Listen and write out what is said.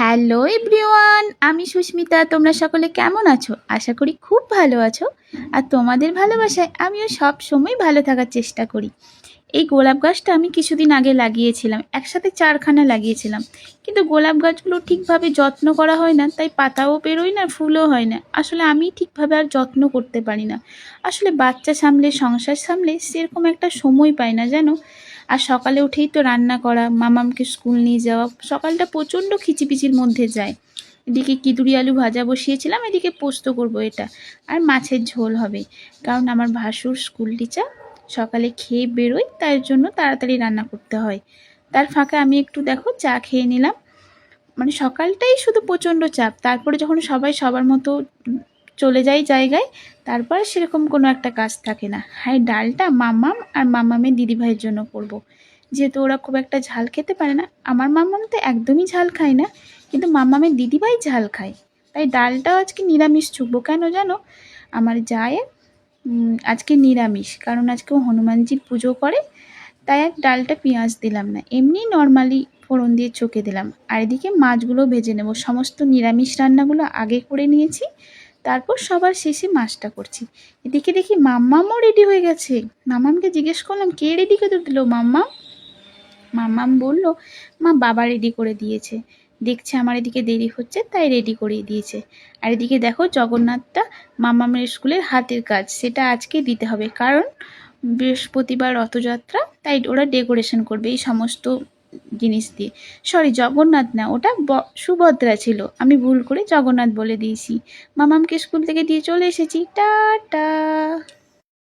Hello everyone, আমি সুস্মিতা। তোমরা সকলে কেমন আছো? আশা করি খুব ভালো আছো। আর তোমাদের ভালোবাসায় আমিও সব সময় ভালো থাকার চেষ্টা করি। এই গোলাপ গাছটা আমি কিছুদিন আগে লাগিয়েছিলাম, একসাথে 4খানা লাগিয়েছিলাম। কিন্তু গোলাপ গাছগুলো ঠিকভাবে যত্ন করা হয় না, তাই পাতাও বেরোয় না, ফুলও হয় না। আসলে আমি ঠিকভাবে আর যত্ন করতে পারি না। আসলে বাচ্চা সামলে, সংসার সামলে সেরকম একটা সময় পাই না জানো। আর সকালে উঠেই তো রান্না করা, মামামকে স্কুল নিয়ে যাওয়া, সকালটা প্রচণ্ড খিচিপিচির মধ্যে যায়। এদিকে কিদুরি আলু ভাজা বসিয়েছিলাম, এদিকে পোস্ত করব এটা, আর মাছের ঝোল হবে। কারণ আমার ভাসুর স্কুল টিচার সকালে খেয়ে বেরোয়, তার জন্য তাড়াতাড়ি রান্না করতে হয়। তার ফাঁকে আমি একটু দেখো চা খেয়ে নিলাম। মানে সকালটাই শুধু প্রচণ্ড চাপ, তারপরে যখন সবাই সবার মতো চলে যায় জায়গায়, তারপর সেরকম কোনো একটা কাজ থাকে না। হ্যাঁ, ডালটা মাম্মাম আর মাম্মামের দিদিভাইয়ের জন্য করব। যেহেতু ওরা খুব একটা ঝাল খেতে পারে না, আমার মাম্মাম তো একদমই ঝাল খায় না, কিন্তু মাম্মামের দিদিভাই ঝাল খায়। তাই ডালটাও আজকে নিরামিষ চুকবো। কেন জানো, আমার জায়ের আজকে নিরামিষ, কারণ আজকে হনুমানজির পুজো করে, তাই আর ডালটা পেঁয়াজ দিলাম না, এমনি নর্মালি ফোড়ন দিয়ে চোখে দিলাম। আর এদিকে মাছগুলো ভেজে নেব। সমস্ত নিরামিষ রান্নাগুলো আগে করে নিয়েছি, তারপর সবার শেষে মাছটা করছি। এদিকে দেখি মাম্মামও রেডি হয়ে গেছে। মাম্মামকে জিজ্ঞেস করলাম, কে রেডি করে দিল মাম্মাম? মাম্মাম বলল, মা বাবা রেডি করে দিয়েছে। দেখছে আমার এদিকে দেরি হচ্ছে, তাই রেডি করিয়ে দিয়েছে। আর এদিকে দেখো জগন্নাথটা মাম্মামের স্কুলের হাতের কাজ, সেটা আজকে দিতে হবে, কারণ বৃহস্পতিবার রথযাত্রা, তাই ওরা ডেকোরেশন করবে এই সমস্ত জিনিস দিয়ে। সরি, জগন্নাথ না, ওটা সুভদ্রা ছিল, আমি ভুল করে জগন্নাথ বলে দিয়েছি। মামামকে স্কুল থেকে দিয়ে চলে এসেছি। টাটা।